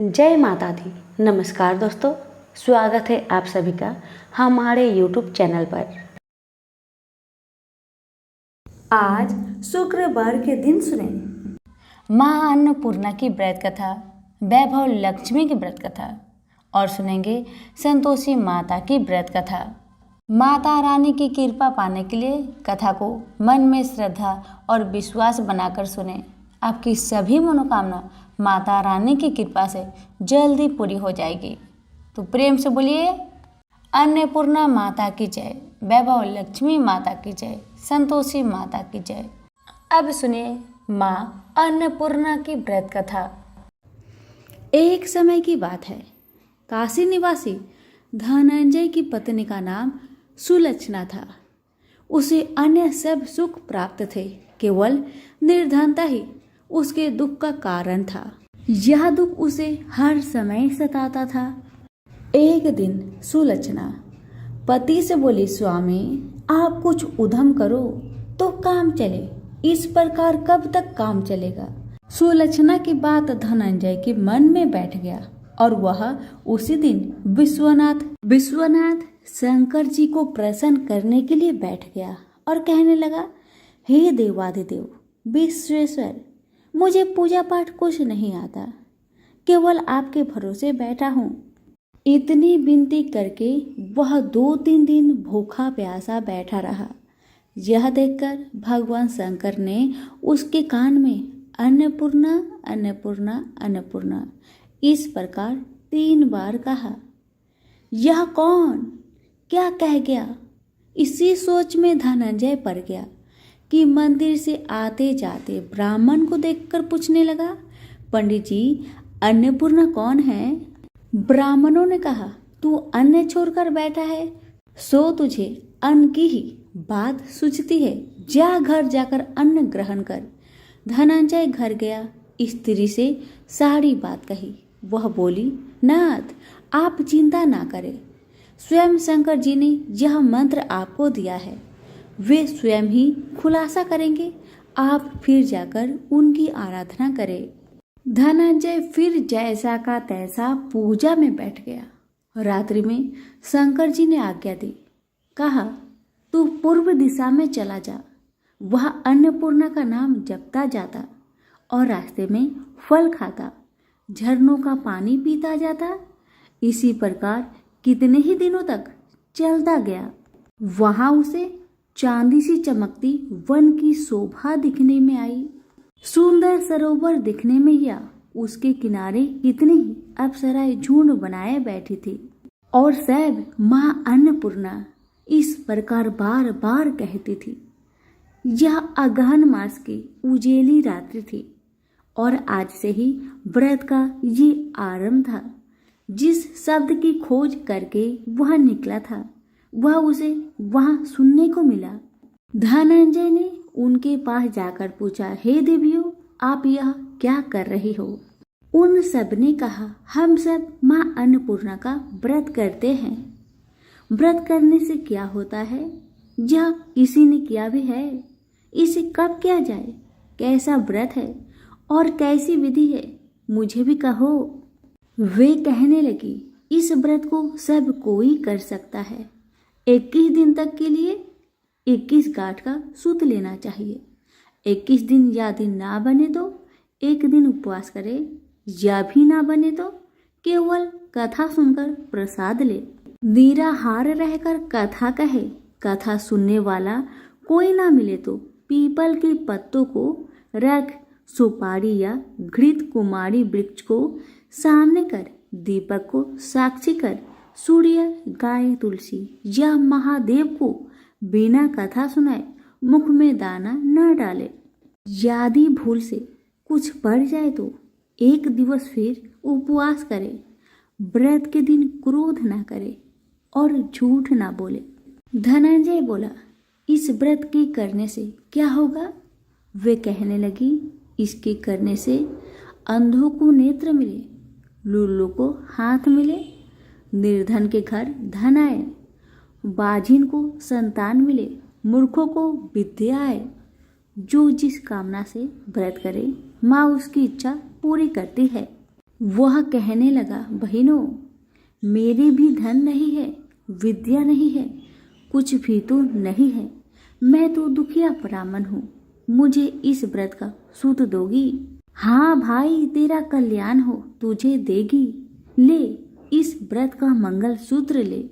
जय माता दी। नमस्कार दोस्तों, स्वागत है आप सभी का हमारे YouTube चैनल पर। आज शुक्रवार के दिन सुने माँ अन्नपूर्णा की व्रत कथा, वैभव लक्ष्मी की व्रत कथा और सुनेंगे संतोषी माता की व्रत कथा। माता रानी की कृपा पाने के लिए कथा को मन में श्रद्धा और विश्वास बनाकर सुने। आपकी सभी मनोकामना माता रानी की कृपा से जल्दी पूरी हो जाएगी। तो प्रेम से बोलिए अन्नपूर्णा माता की जय, वैभव लक्ष्मी माता की जय, संतोषी माता की जय। अब सुनिए माँ अन्नपूर्णा की व्रत कथा। एक समय की बात है। काशी निवासी धनंजय की पत्नी का नाम सुलक्षणा था। उसे अन्य सब सुख प्राप्त थे, केवल निर्धनता ही उसके दुख का कारण था। यह दुख उसे हर समय सताता था। एक दिन सुलक्षणा पति से बोली, स्वामी आप कुछ उद्यम करो तो काम चले, इस प्रकार कब तक काम चलेगा। सुलक्षणा की बात धनंजय के मन में बैठ गया और वह उसी दिन विश्वनाथ शंकर जी को प्रसन्न करने के लिए बैठ गया और कहने लगा, हे देवाधिदेव विश्वेश्वर, मुझे पूजा पाठ कुछ नहीं आता, केवल आपके भरोसे बैठा हूँ। इतनी विनती करके वह 2-3 दिन भूखा प्यासा बैठा रहा। यह देखकर भगवान शंकर ने उसके कान में अन्नपूर्णा अन्नपूर्णा अन्नपूर्णा इस प्रकार 3 बार कहा। यह कौन क्या कह गया? इसी सोच में धनंजय पड़ गया कि मंदिर से आते जाते ब्राह्मण को देखकर पूछने लगा, पंडित जी अन्नपूर्णा कौन है? ब्राह्मणों ने कहा, तू अन्न छोड़कर बैठा है, सो तुझे अन्न की ही बात सूझती है, जा घर जाकर अन्न ग्रहण कर। धनंजय घर गया, स्त्री से सारी बात कही। वह बोली, नाथ आप चिंता ना करें, स्वयं शंकर जी ने यह मंत्र आपको दिया है, वे स्वयं ही खुलासा करेंगे, आप फिर जाकर उनकी आराधना करें। धनंजय फिर जैसा का तैसा पूजा में बैठ गया। रात्रि में शंकर जी ने आज्ञा दी, कहा तू पूर्व दिशा में चला जा, वह अन्नपूर्णा का नाम जपता जाता और रास्ते में फल खाता, झरनों का पानी पीता जाता। इसी प्रकार कितने ही दिनों तक चलता गया। वहां उसे चांदी सी चमकती वन की शोभा दिखने में आई। सुंदर सरोवर दिखने में या उसके किनारे कितनी ही अप्सराएं झुंड बनाए बैठी थी और सब मां अन्नपूर्णा इस प्रकार बार बार कहती थी। यह अगहन मास की उजेली रात्रि थी और आज से ही व्रत का ये आरंभ था। जिस शब्द की खोज करके वह निकला था वह उसे वहां सुनने को मिला। धनंजय ने उनके पास जाकर पूछा, हे देवियों आप यह क्या कर रही हो? उन सब ने कहा, हम सब मां अन्नपूर्णा का व्रत करते हैं। व्रत करने से क्या होता है? यह किसी ने किया भी है, इसे कब किया जाए, कैसा व्रत है और कैसी विधि है, मुझे भी कहो। वे कहने लगी, इस व्रत को सब कोई कर सकता है। 21 दिन तक के लिए 21 गांठ का सूत लेना चाहिए। 21 दिन या दिन ना बने तो 1 दिन उपवास करे, या भी ना बने तो केवल कथा सुनकर प्रसाद ले। निराहार रहकर कथा कहे, कथा सुनने वाला कोई ना मिले तो पीपल के पत्तों को रख, सुपारी या घृत कुमारी वृक्ष को सामने कर, दीपक को साक्षी कर, सूर्य गाय तुलसी या महादेव को बिना कथा सुनाए मुख में दाना न डाले। यदि भूल से कुछ पड़ जाए तो 1 दिवस फिर उपवास करे। व्रत के दिन क्रोध ना करे और झूठ ना बोले। धनंजय बोला, इस व्रत के करने से क्या होगा? वे कहने लगी, इसके करने से अंधों को नेत्र मिले, लूलों को हाथ मिले, निर्धन के घर धन आए, बाझिन को संतान मिले, मूर्खों को विद्या आए। जो जिस कामना से व्रत करे माँ उसकी इच्छा पूरी करती है। वह कहने लगा, बहनों, मेरे भी धन नहीं है, विद्या नहीं है, कुछ भी तो नहीं है। मैं तो दुखिया ब्राह्मण हूँ, मुझे इस व्रत का सूत दोगी? हाँ भाई, तेरा कल्याण हो, तुझे देगी। ले, इस व्रत का मंगल सूत्र ले।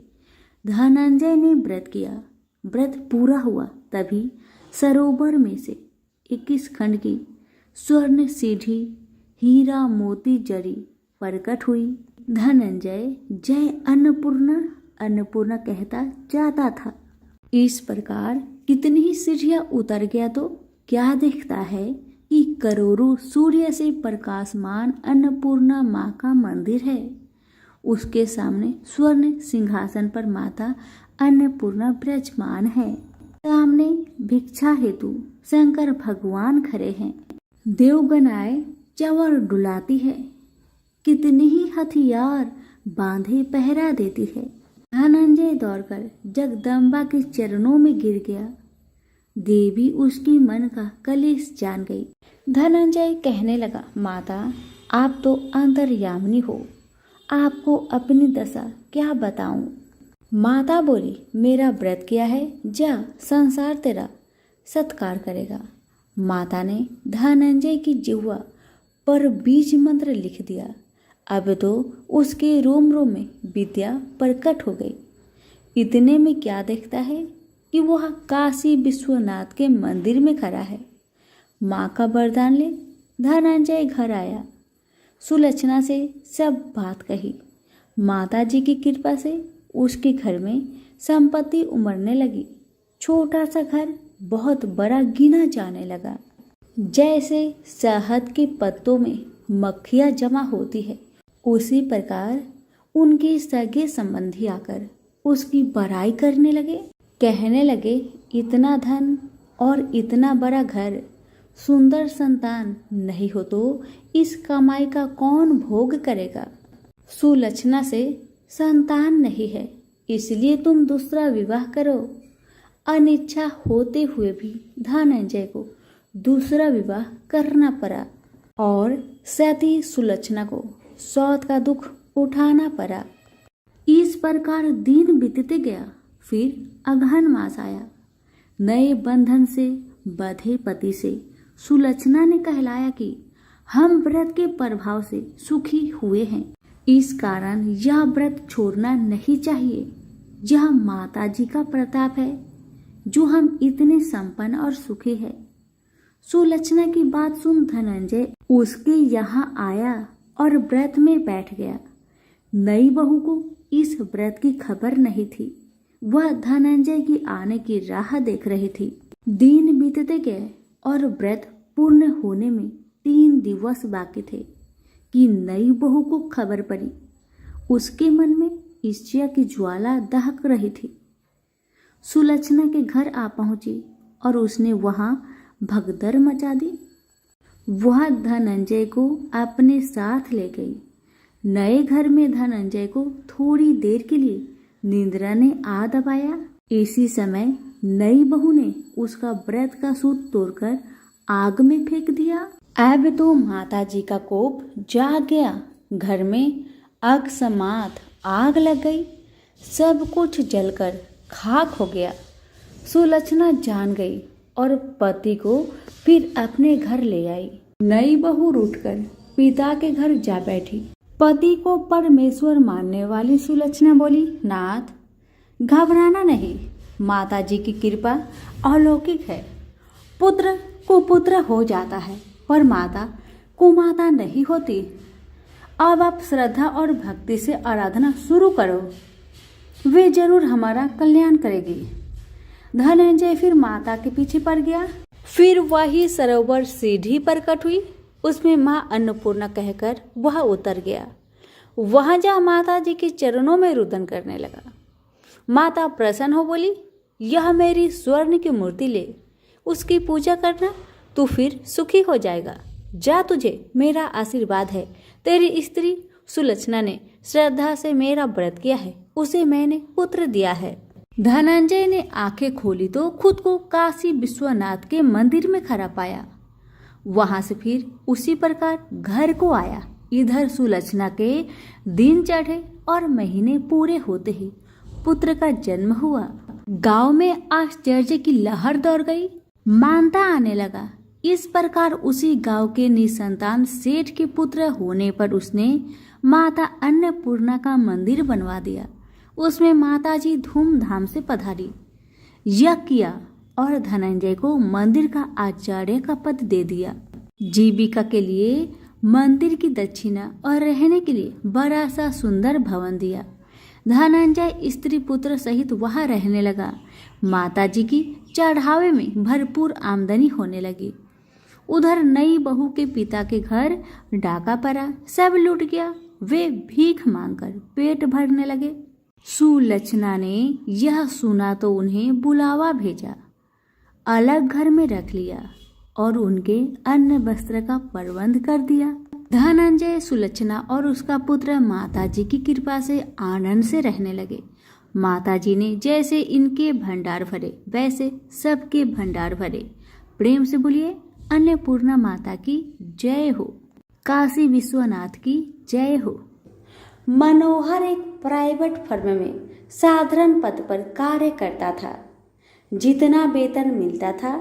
धनंजय ने व्रत किया। व्रत पूरा हुआ तभी सरोवर में से 21 खंड की स्वर्ण सीढ़ी हीरा मोती जड़ी प्रकट हुई। धनंजय जय अन्नपूर्णा अन्नपूर्णा कहता जाता था। इस प्रकार कितनी ही सीढ़ियां उतर गया तो क्या देखता है कि करोड़ों सूर्य से प्रकाशमान अन्नपूर्णा माँ का मंदिर है। उसके सामने स्वर्ण सिंहासन पर माता अन्नपूर्णा विराजमान है। सामने भिक्षा हेतु शंकर भगवान खड़े हैं। देवगनाएं चंवर डुलाती है। कितनी ही हथियार बांधे पहरा देती है। धनंजय दौड़कर जगदम्बा के चरणों में गिर गया। देवी उसकी मन का कलेश जान गई। धनंजय कहने लगा, माता, आप तो अंतर्यामिनी हो, आपको अपनी दशा क्या बताऊं? माता बोली, मेरा व्रत किया है, जा, संसार तेरा सत्कार करेगा। माता ने धनंजय की जिह्वा पर बीज मंत्र लिख दिया। अब तो उसके रोम रोम में विद्या प्रकट हो गई। इतने में क्या देखता है कि वह काशी विश्वनाथ के मंदिर में खड़ा है। माँ का वरदान ले धनंजय घर आया। सुलक्षणा से सब बात कही। माता जी की कृपा से उसके घर में संपत्ति उमड़ने लगी। छोटा सा घर बहुत बड़ा गिना जाने लगा। जैसे शहद के पत्तों में मक्खियाँ जमा होती है, उसी प्रकार उनके सगे संबंधी आकर उसकी बड़ाई करने लगे। कहने लगे, इतना धन और इतना बड़ा घर, सुंदर संतान नहीं हो तो इस कमाई का कौन भोग करेगा? सुलक्षणा से संतान नहीं है, इसलिए तुम दूसरा विवाह करो। अनिच्छा होते हुए भी धनंजय को दूसरा विवाह करना पड़ा और सती सुलक्षणा को सौत का दुख उठाना पड़ा। इस प्रकार दिन बीतते गया। फिर अगहन मास आया। नए बंधन से बंधे पति से सुलक्षणा ने कहलाया कि हम व्रत के प्रभाव से सुखी हुए हैं, इस कारण यह व्रत छोड़ना नहीं चाहिए। यह माता जी का प्रताप है जो हम इतने संपन्न और सुखी है। सुलक्षणा की बात सुन धनंजय उसके यहाँ आया और व्रत में बैठ गया। नई बहू को इस व्रत की खबर नहीं थी। वह धनंजय की आने की राह देख रही थी। दिन बीतते गए और व्रत पूर्ण होने में 3 दिवस बाकी थे कि नई बहू को खबर पड़ी। उसके मन में ईर्ष्या की ज्वाला दहक रही थी। सुलक्षणा के घर आ पहुंची और उसने वहां भगदड़ मचा दी। वह धनंजय को अपने साथ ले गई। नए घर में धनंजय को थोड़ी देर के लिए निंद्रा ने आ दबाया। इसी समय नई बहू ने उसका व्रत का सूत तोड़कर आग में फेंक दिया। अब तो माता जी का कोप जाग गया। घर में अकस्मात आग लग गई। सब कुछ जलकर खाक हो गया। सुलक्षणा जान गई और पति को फिर अपने घर ले आई। नई बहू उठकर पिता के घर जा बैठी। पति को परमेश्वर मानने वाली सुलक्षणा बोली, नाथ, घबराना नहीं, माता जी की कृपा अलौकिक है। पुत्र कुपुत्र हो जाता है पर माता कुमाता नहीं होती। अब आप श्रद्धा और भक्ति से आराधना शुरू करो, वे जरूर हमारा कल्याण करेगी। धनंजय फिर माता के पीछे पड़ गया। फिर वही सरोवर सीढ़ी प्रकट हुई। उसमें माँ अन्नपूर्णा कहकर वह उतर गया। वहां जा माता जी के चरणों में रुदन करने लगा। माता प्रसन्न हो बोली, यह मेरी स्वर्ण की मूर्ति ले, उसकी पूजा करना, तू फिर सुखी हो जाएगा। जा, तुझे मेरा आशीर्वाद है। तेरी स्त्री सुलक्षणा ने श्रद्धा से मेरा व्रत किया है, उसे मैंने पुत्र दिया है। धनंजय ने आंखें खोली तो खुद को काशी विश्वनाथ के मंदिर में खड़ा पाया। वहां से फिर उसी प्रकार घर को आया। इधर सुलक्षणा के दिन चढ़े और महीने पूरे होते ही पुत्र का जन्म हुआ। गांव में आश्चर्य की लहर दौड़ गई। मानता आने लगा। इस प्रकार उसी गांव के निसंतान सेठ के पुत्र होने पर उसने माता अन्नपूर्णा का मंदिर बनवा दिया। उसमें माताजी धूमधाम से पधारी, यज्ञ किया और धनंजय को मंदिर का आचार्य का पद दे दिया। जीविका के लिए मंदिर की दक्षिणा और रहने के लिए बड़ा सा सुंदर भवन दिया। धनंजय स्त्री पुत्र सहित वहां रहने लगा। माताजी की चढ़ावे में भरपूर आमदनी होने लगी। उधर नई बहू के पिता के घर डाका पड़ा, सब लूट गया। वे भीख मांगकर पेट भरने लगे। सुलक्षणा ने यह सुना तो उन्हें बुलावा भेजा, अलग घर में रख लिया और उनके अन्न वस्त्र का प्रबंध कर दिया। धनंजय, सुलक्षणा और उसका पुत्र माताजी की कृपा से आनंद से रहने लगे। माताजी ने जैसे इनके भंडार भरे वैसे सबके भंडार भरे। प्रेम से बोलिए अन्नपूर्णा माता की जय हो, काशी विश्वनाथ की जय हो। मनोहर एक प्राइवेट फर्म में साधारण पद पर कार्य करता था। जितना वेतन मिलता था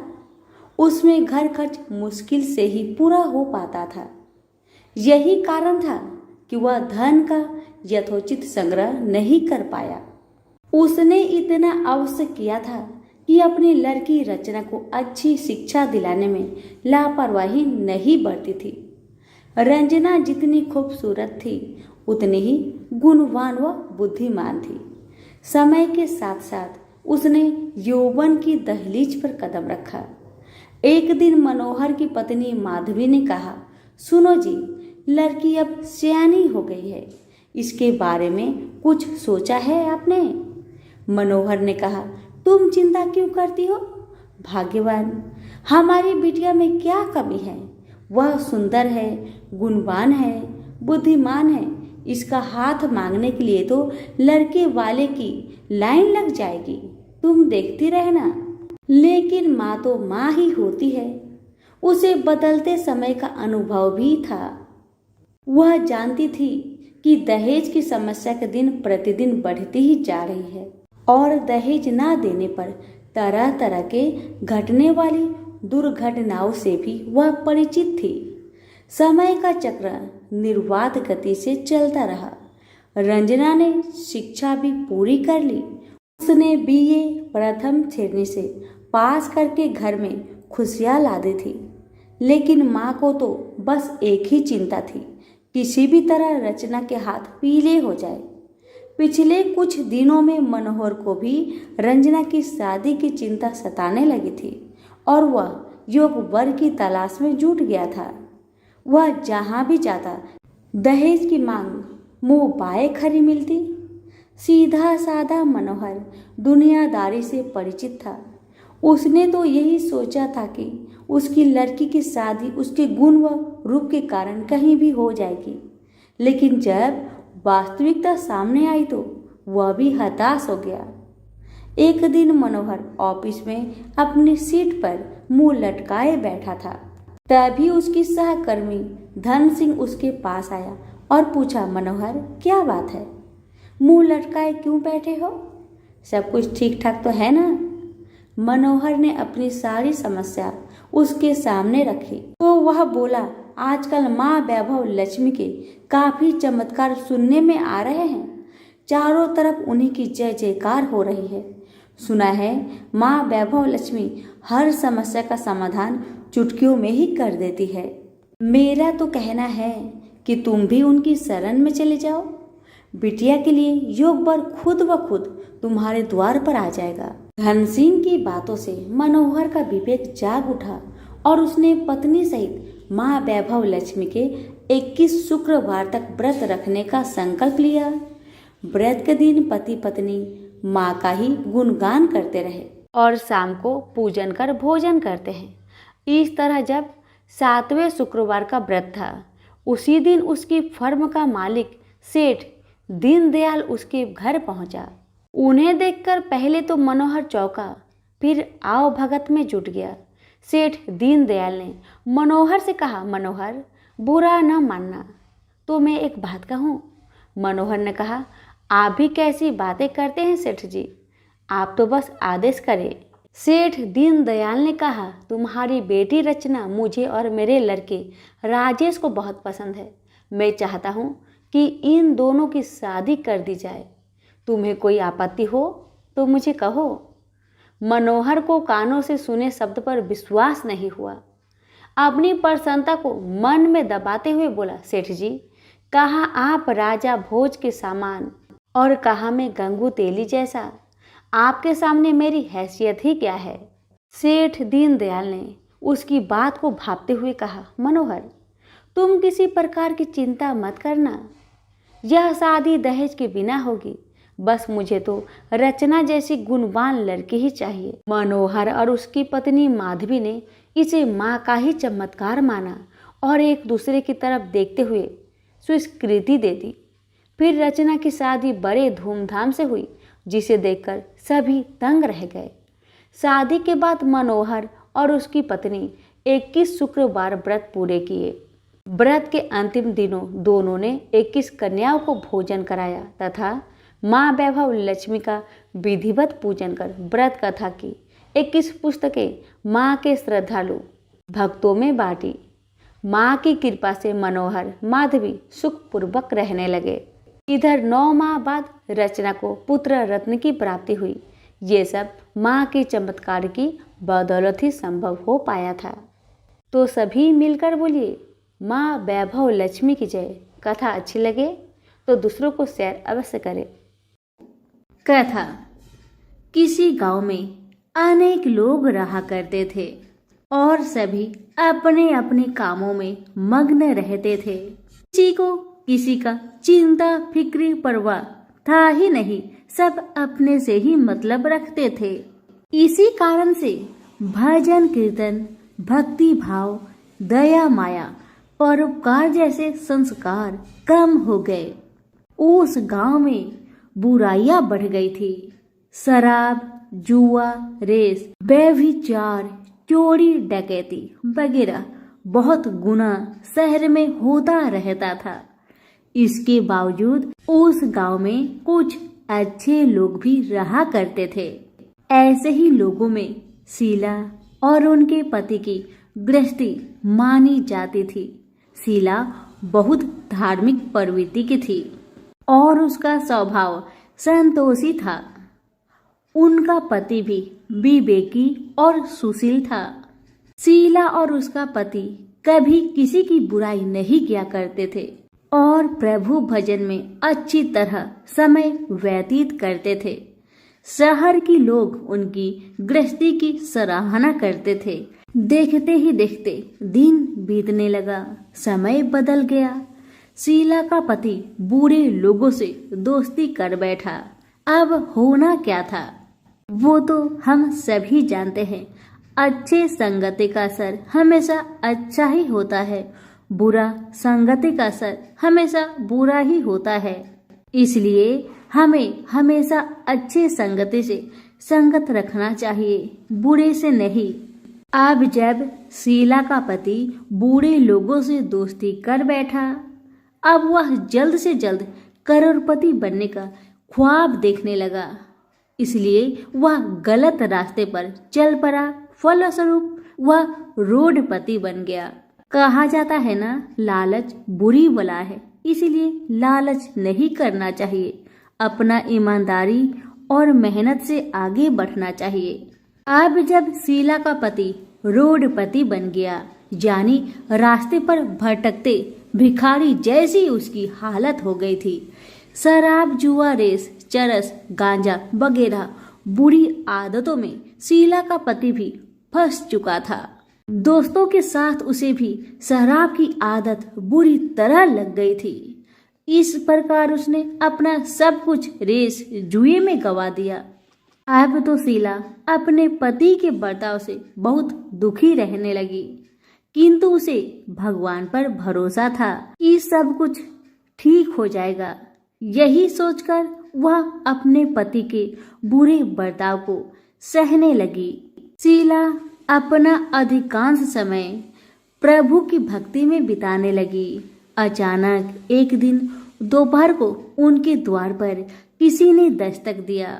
उसमें घर खर्च मुश्किल से ही पूरा हो पाता था। यही कारण था कि वह धन का यथोचित संग्रह नहीं कर पाया। उसने इतना अवश्य किया था कि अपनी लड़की रचना को अच्छी शिक्षा दिलाने में लापरवाही नहीं बरती थी। रंजना जितनी खूबसूरत थी उतनी ही गुणवान व बुद्धिमान थी। समय के साथ साथ उसने यौवन की दहलीज पर कदम रखा। एक दिन मनोहर की पत्नी माधवी ने कहा, सुनो जी, लड़की अब सयानी हो गई है, इसके बारे में कुछ सोचा है आपने? मनोहर ने कहा, तुम चिंता क्यों करती हो? भाग्यवान, हमारी बिटिया में क्या कमी है? वह सुंदर है, गुणवान है, बुद्धिमान है। इसका हाथ मांगने के लिए तो लड़के वाले की लाइन लग जाएगी, तुम देखती रहना। लेकिन माँ तो माँ ही होती है। उसे बदलते समय का अनुभव भी था। वह जानती थी कि दहेज की समस्या के दिन प्रतिदिन बढ़ती ही जा रही है और दहेज ना देने पर तरह तरह के घटने वाली दुर्घटनाओं से भी वह परिचित थी। समय का चक्र निर्वाध गति से चलता रहा। रंजना ने शिक्षा भी पूरी कर ली। उसने बीए प्रथम श्रेणी से पास करके घर में खुशियां ला दी थी। लेकिन माँ को तो बस एक ही चिंता थी, किसी भी तरह रचना के हाथ पीले हो जाए। पिछले कुछ दिनों में मनोहर को भी रंजना की शादी की चिंता सताने लगी थी और वह योग वर की तलाश में जुट गया था। वह जहां भी जाता दहेज की मांग मुंह बाए खरी मिलती। सीधा साधा मनोहर दुनियादारी से परिचित था। उसने तो यही सोचा था कि उसकी लड़की की शादी उसके गुण व रूप के कारण कहीं भी हो जाएगी। लेकिन जब वास्तविकता सामने आई तो वह भी हताश हो गया। एक दिन मनोहर ऑफिस में अपनी सीट पर मुंह लटकाए बैठा था। तभी उसकी सहकर्मी धन सिंह उसके पास आया और पूछा, मनोहर क्या बात है, मुंह लटकाए क्यों बैठे हो? सब कुछ ठीक ठाक तो है ना? मनोहर ने अपनी सारी समस्या उसके सामने रखी तो वह बोला, आजकल माँ वैभव लक्ष्मी के काफी चमत्कार सुनने में आ रहे हैं। चारों तरफ उन्हीं की जय जयकार हो रही है। सुना है माँ वैभव लक्ष्मी हर समस्या का समाधान चुटकियों में ही कर देती है। मेरा तो कहना है कि तुम भी उनकी शरण में चले जाओ। बिटिया के लिए योग वर खुद ब खुद तुम्हारे द्वार पर आ जाएगा। धन सिंह की बातों से मनोहर का विवेक जाग उठा और उसने पत्नी सहित माँ वैभव लक्ष्मी के 21 शुक्रवार तक व्रत रखने का संकल्प लिया। व्रत के दिन पति पत्नी माँ का ही गुणगान करते रहे और शाम को पूजन कर भोजन करते हैं। इस तरह जब 7वें शुक्रवार का व्रत था, उसी दिन उसकी फर्म का मालिक सेठ दीनदयाल उसके घर पहुंचा। उन्हें देखकर पहले तो मनोहर चौंका, फिर आओ भगत में जुट गया। सेठ दीनदयाल ने मनोहर से कहा, मनोहर बुरा न मानना, तो मैं एक बात कहूँ? मनोहर ने कहा। आप भी कैसी बातें करते हैं सेठ जी, आप तो बस आदेश करें। सेठ दीनदयाल ने कहा, तुम्हारी बेटी रचना मुझे और मेरे लड़के राजेश को बहुत पसंद है। मैं चाहता हूँ कि इन दोनों की शादी कर दी जाए। तुम्हें कोई आपत्ति हो तो मुझे कहो। मनोहर को कानों से सुने शब्द पर विश्वास नहीं हुआ। अपनी प्रसन्नता को मन में दबाते हुए बोला, सेठ जी, कहा आप राजा भोज के सामान और कहा मैं गंगू तेली जैसा। आपके सामने मेरी हैसियत ही क्या है? सेठ दीनदयाल ने उसकी बात को भांपते हुए कहा, मनोहर, तुम किसी प्रकार की चिंता मत करना। यह शादी दहेज के बिना होगी। बस मुझे तो रचना जैसी गुणवान लड़की ही चाहिए। मनोहर और उसकी पत्नी माधवी ने इसे माँ का ही चमत्कार माना और एक दूसरे की तरफ देखते हुए स्वीकृति दे दी। फिर रचना की शादी बड़े धूमधाम से हुई, जिसे देखकर सभी दंग रह गए। शादी के बाद मनोहर और उसकी पत्नी 21 शुक्रवार व्रत पूरे किए। व्रत के अंतिम दिनों दोनों ने 21 कन्याओं को भोजन कराया तथा माँ वैभव लक्ष्मी का विधिवत पूजन कर व्रत कथा की 21 पुस्तकें माँ के श्रद्धालु भक्तों में बांटी। माँ की कृपा से मनोहर माधवी सुखपूर्वक रहने लगे। इधर 9 माह बाद रचना को पुत्र रत्न की प्राप्ति हुई। ये सब माँ के चमत्कार की बदौलत ही संभव हो पाया था। तो सभी मिलकर बोलिए, माँ वैभव लक्ष्मी की जय। कथा अच्छी लगे तो दूसरों को शेयर अवश्य करें। कथा। किसी गांव में अनेक लोग रहा करते थे और सभी अपने अपने कामों में मग्न रहते थे। किसी को किसी का चिंता फिक्र परवाह था ही नहीं, सब अपने से ही मतलब रखते थे। इसी कारण से भजन कीर्तन, भक्ति भाव, दया माया, परोपकार जैसे संस्कार कम हो गए। उस गांव में बुराइयां बढ़ गई थी। शराब, जुआ, रेस, व्यभिचार, चोरी डकैती वगैरह बहुत गुना शहर में होता रहता था। इसके बावजूद उस गांव में कुछ अच्छे लोग भी रहा करते थे। ऐसे ही लोगों में शीला और उनके पति की गृहस्थी मानी जाती थी। शीला बहुत धार्मिक प्रवृत्ति की थी और उसका स्वभाव संतोषी था। उनका पति भी विवेकी और सुशील था। शीला और उसका पति कभी किसी की बुराई नहीं किया करते थे और प्रभु भजन में अच्छी तरह समय व्यतीत करते थे। शहर के लोग उनकी गृहस्थी की सराहना करते थे। देखते ही देखते दिन बीतने लगा, समय बदल गया। शीला का पति बुरे लोगों से दोस्ती कर बैठा। अब होना क्या था वो तो हम सभी जानते हैं। अच्छे संगति का असर हमेशा अच्छा ही होता है, बुरा संगति का असर हमेशा बुरा ही होता है। इसलिए हमें हमेशा अच्छे संगति से संगत रखना चाहिए, बुरे से नहीं। अब जब शीला का पति बुरे लोगों से दोस्ती कर बैठा, अब वह जल्द से जल्द करोड़पति बनने का ख्वाब देखने लगा। इसलिए वह गलत रास्ते पर चल पड़ा। फलस्वरूप वह रोडपति बन गया। कहा जाता है ना, लालच बुरी बला है, इसलिए लालच नहीं करना चाहिए। अपना ईमानदारी और मेहनत से आगे बढ़ना चाहिए। अब जब शीला का पति रोडपति बन गया, यानी रास्ते पर भटकते भिखारी जैसी उसकी हालत हो गई थी। शराब, जुआ, रेस, चरस, गांजा वगैरह बुरी आदतों में शीला का पति भी फंस चुका था। दोस्तों के साथ उसे भी शराब की आदत बुरी तरह लग गई थी। इस प्रकार उसने अपना सब कुछ रेस जुए में गवा दिया। अब तो शीला अपने पति के बर्ताव से बहुत दुखी रहने लगी, किंतु उसे भगवान पर भरोसा था कि सब कुछ ठीक हो जाएगा। यही सोचकर वह अपने पति के बुरे बर्ताव को सहने लगी। शीला अपना अधिकांश समय प्रभु की भक्ति में बिताने लगी। अचानक एक दिन दोपहर को उनके द्वार पर किसी ने दस्तक दिया।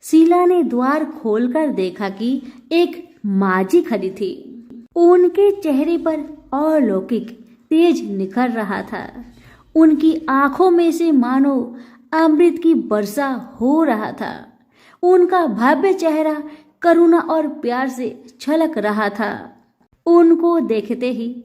शीला ने द्वार खोलकर देखा कि एक माजी खड़ी थी। उनके चेहरे पर अलौकिक तेज निखर रहा था। उनकी आंखों में से मानो अमृत की वर्षा हो रहा था। उनका भव्य चेहरा करुणा और प्यार से छलक रहा था। उनको देखते ही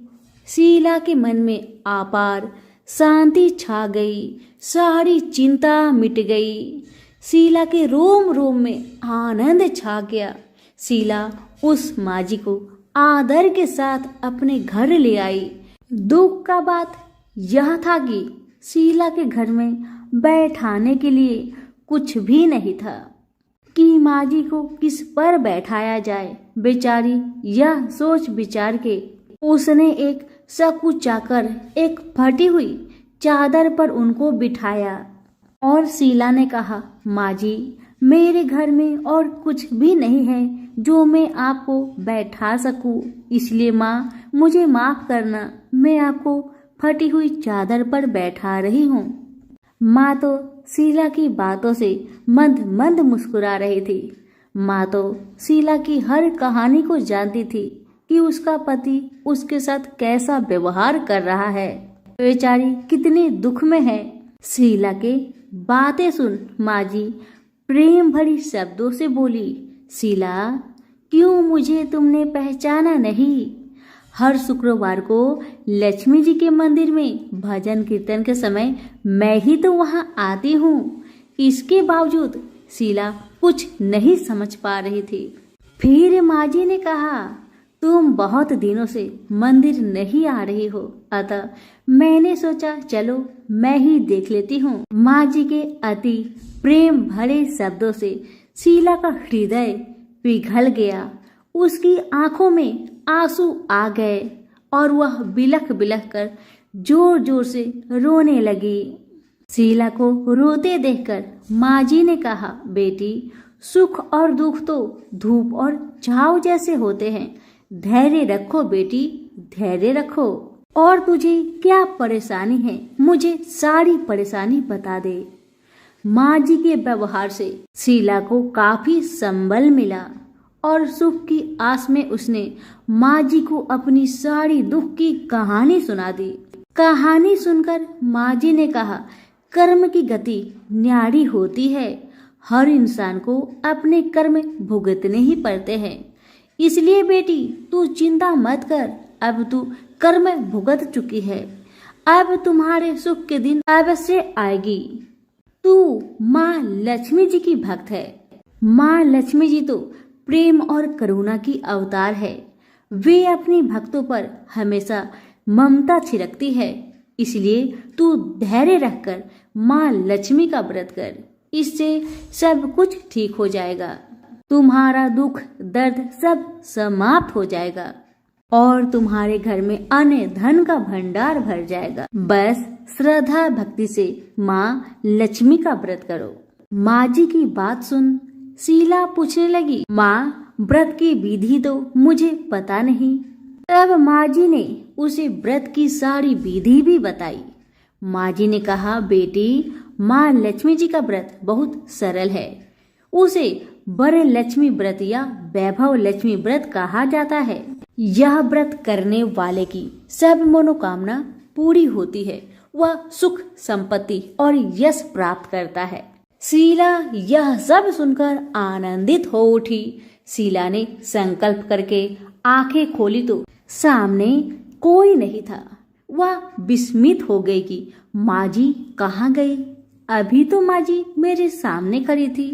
शीला के मन में अपार शांति छा गई। सारी चिंता मिट गई। शीला के रोम रोम में आनंद छा गया। शीला उस माजी को आदर के साथ अपने घर ले आई। दुख का बात यह था कि शीला के घर में बैठाने के लिए कुछ भी नहीं था कि माजी को किस पर बैठाया जाए। बेचारी यह सोच विचार के उसने एक सकुचाकर एक फटी हुई चादर पर उनको बिठाया और शीला ने कहा, माजी, मेरे घर में और कुछ भी नहीं है जो मैं आपको बैठा सकूं, इसलिए माँ मुझे माफ करना, मैं आपको फटी हुई चादर पर बैठा रही हूँ। माँ तो शीला की बातों से मंद मंद मुस्कुरा रही थी। माँ तो शीला की हर कहानी को जानती थी कि उसका पति उसके साथ कैसा व्यवहार कर रहा है। बेचारी कितने दुख में है। शीला के बातें सुन माजी प्रेम भरी शब्दों से बोली, शीला, क्यों मुझे तुमने पहचाना नहीं? हर शुक्रवार को लक्ष्मी जी के मंदिर में भजन कीर्तन के समय मैं ही तो वहां आती हूँ। इसके बावजूद शीला कुछ नहीं समझ पा रही थी। फिर माजी ने कहा, तुम बहुत दिनों से मंदिर नहीं आ रही हो, अतः मैंने सोचा चलो मैं ही देख लेती हूँ। माजी के अति प्रेम भरे शब्दों से शीला का हृदय पिघल गया। उसकी आंखों में आंसू आ गए और वह बिलख बिलख कर जोर जोर से रोने लगी। शीला को रोते देखकर माजी ने कहा, बेटी, सुख और दुख तो धूप और छाव जैसे होते हैं। धैर्य रखो बेटी, धैर्य रखो। और तुझे क्या परेशानी है, मुझे सारी परेशानी बता दे। माजी के व्यवहार से शीला को काफी संबल मिला और सुख की आस में उसने माजी को अपनी सारी दुख की कहानी सुना दी। कहानी सुनकर माजी ने कहा, कर्म की गति न्यारी होती है। हर इंसान को अपने कर्म भुगतने ही पड़ते हैं। इसलिए बेटी तू चिंता मत कर, अब तू कर्म भुगत चुकी है। अब तुम्हारे सुख के दिन अवश्य आएगी। तू माँ लक्ष्मी जी की भक्त है। माँ लक्ष्मी जी तो प्रेम और करुणा की अवतार है। वे अपने भक्तों पर हमेशा ममता छिड़कती है। इसलिए तू धैर्य रखकर माँ लक्ष्मी का व्रत कर, इससे सब कुछ ठीक हो जाएगा। तुम्हारा दुख दर्द सब समाप्त हो जाएगा और तुम्हारे घर में अन्न धन का भंडार भर जाएगा। बस श्रद्धा भक्ति से माँ लक्ष्मी का व्रत करो। माँ जी की बात सुन शीला पूछने लगी, माँ, व्रत की विधि तो मुझे पता नहीं। तब माँ जी ने उसे व्रत की सारी विधि भी बताई। माँ जी ने कहा, बेटी, माँ लक्ष्मी जी का व्रत बहुत सरल है। उसे वर लक्ष्मी व्रत या वैभव लक्ष्मी व्रत कहा जाता है। यह व्रत करने वाले की सब मनोकामना पूरी होती है। वह सुख संपत्ति और यश प्राप्त करता है। शीला यह सब सुनकर आनंदित हो उठी। शीला ने संकल्प करके आंखें खोली तो सामने कोई नहीं था। वह विस्मित हो गई कि माँ जी कहाँ गई? अभी तो माँ जी मेरे सामने खड़ी थी।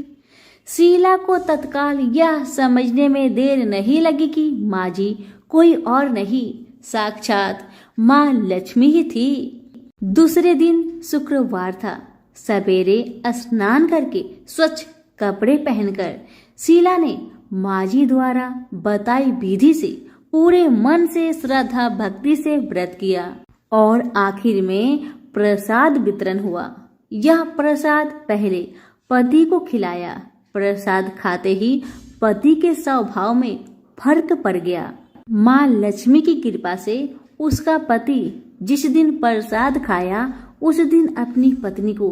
शीला को तत्काल यह समझने में देर नहीं लगी कि माँ जी कोई और नहीं, साक्षात माँ लक्ष्मी ही थी। दूसरे दिन शुक्रवार था। सवेरे स्नान करके स्वच्छ कपड़े पहनकर शीला ने माँ जी द्वारा बताई विधि से पूरे मन से श्रद्धा भक्ति से व्रत किया और आखिर में प्रसाद वितरण हुआ। यह प्रसाद पहले पति को खिलाया। प्रसाद खाते ही पति के स्वभाव में फर्क पड़ गया। माँ लक्ष्मी की कृपा से उसका पति जिस दिन प्रसाद खाया उस दिन अपनी पत्नी को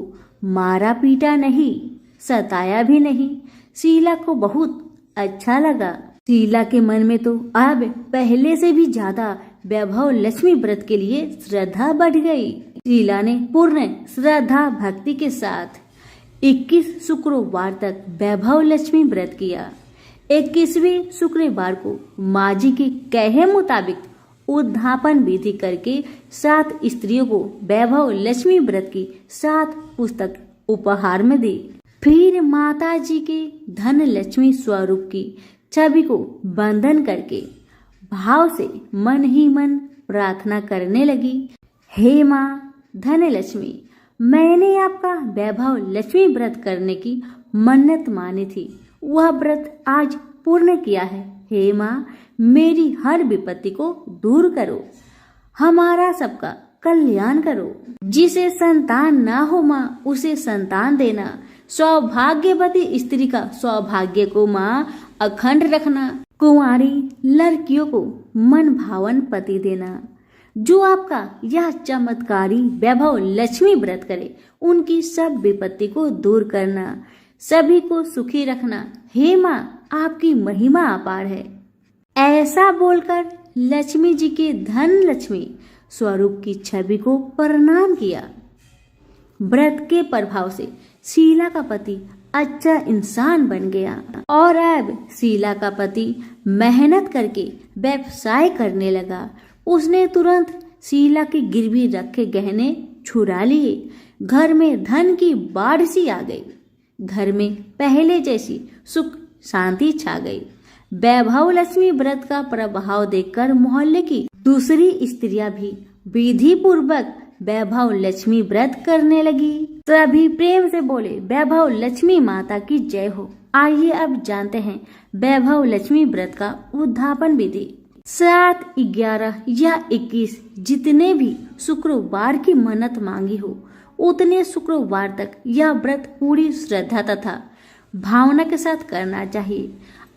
मारा पीटा नहीं, सताया भी नहीं। शीला को बहुत अच्छा लगा। शीला के मन में तो अब पहले से भी ज्यादा वैभव लक्ष्मी व्रत के लिए श्रद्धा बढ़ गई। शीला ने पूर्ण श्रद्धा भक्ति के साथ 21 शुक्रवार तक वैभव लक्ष्मी व्रत किया। 21वें शुक्रवार को माँ जी के कहे मुताबिक उद्धापन विधि करके 7 स्त्रियों को वैभव लक्ष्मी व्रत की 7 पुस्तक उपहार में दी। फिर माता जी के धन लक्ष्मी स्वरूप की छवि को बंधन करके भाव से मन ही मन प्रार्थना करने लगी। हे माँ धन लक्ष्मी, मैंने आपका वैभव लक्ष्मी व्रत करने की मन्नत मानी थी, वह व्रत आज पूर्ण किया है। हे माँ, मेरी हर विपत्ति को दूर करो, हमारा सबका कल्याण करो। जिसे संतान ना हो माँ, उसे संतान देना। सौभाग्यवती स्त्री का सौभाग्य को माँ अखंड रखना। कुंवारी लड़कियों को मन भावन पति देना। जो आपका यह चमत्कारी वैभव लक्ष्मी व्रत करे, उनकी सब विपत्ति को दूर करना, सभी को सुखी रखना। हे माँ, आपकी महिमा अपार है। ऐसा बोलकर लक्ष्मी जी के धन लक्ष्मी स्वरूप की छवि को प्रणाम किया। व्रत के प्रभाव से शीला का पति अच्छा इंसान बन गया और अब शीला का पति मेहनत करके व्यवसाय करने लगा। उसने तुरंत शीला के गिरवी रखे गहने छुड़ा लिए। घर में धन की बाढ़ सी आ गई। घर में पहले जैसी सुख शांति छा गई। वैभव लक्ष्मी व्रत का प्रभाव देखकर मोहल्ले की दूसरी स्त्रियां भी विधि पूर्वक वैभव लक्ष्मी व्रत करने लगी। सभी प्रेम से बोले, वैभव लक्ष्मी माता की जय हो। आइए अब जानते हैं वैभव लक्ष्मी व्रत का उद्धापन विधि। 7, 11 या 21 जितने भी शुक्रवार की मन्नत मांगी हो, उतने शुक्रवार तक यह व्रत पूरी श्रद्धा तथा भावना के साथ करना चाहिए।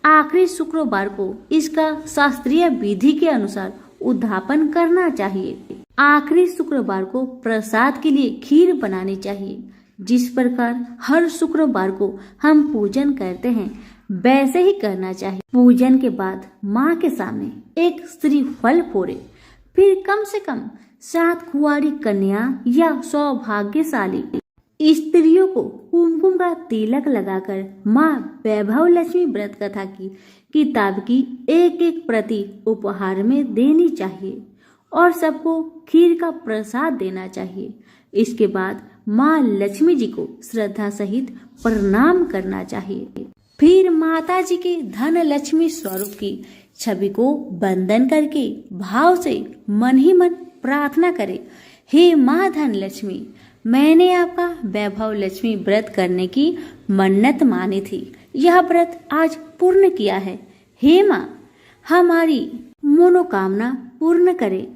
आखिरी शुक्रवार को इसका शास्त्रीय विधि के अनुसार उद्धापन करना चाहिए। आखिरी शुक्रवार को प्रसाद के लिए खीर बनानी चाहिए। जिस प्रकार हर शुक्रवार को हम पूजन करते हैं, वैसे ही करना चाहिए। पूजन के बाद माँ के सामने एक श्रीफल फोड़े। फिर कम से कम 7 कुंवारी कन्या या सौभाग्यशाली स्त्रियों को कुमकुम का तिलक लगाकर माँ वैभव लक्ष्मी व्रत कथा की किताब की एक प्रति उपहार में देनी चाहिए और सबको खीर का प्रसाद देना चाहिए। इसके बाद माँ लक्ष्मी जी को श्रद्धा सहित प्रणाम करना चाहिए। फिर माता जी के धन लक्ष्मी स्वरूप की छवि को बंधन करके भाव से मन ही मन प्रार्थना करे, हे माँ धन लक्ष्मी, मैंने आपका वैभव लक्ष्मी व्रत करने की मन्नत मानी थी, यह व्रत आज पूर्ण किया है। हे माँ, हमारी मनोकामना पूर्ण करे,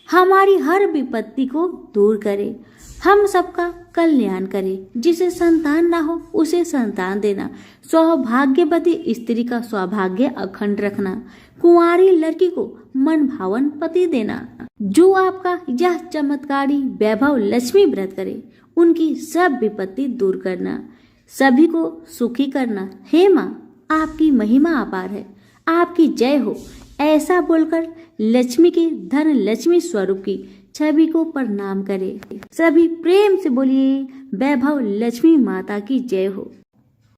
हमारी हर विपत्ति को दूर करे, हम सबका कल्याण करे। जिसे संतान ना हो उसे संतान देना, सौभाग्यवती स्त्री का सौभाग्य अखंड रखना, कुंवारी लड़की को मन भावन पति देना। जो आपका यह चमत्कारी वैभव लक्ष्मी व्रत करे, उनकी सब विपत्ति दूर करना, सभी को सुखी करना। हे माँ, आपकी महिमा अपार है, आपकी जय हो। ऐसा बोलकर लक्ष्मी के धन लक्ष्मी स्वरूप की छवि को प्रणाम करे। सभी प्रेम से बोलिए, वैभव लक्ष्मी माता की जय हो।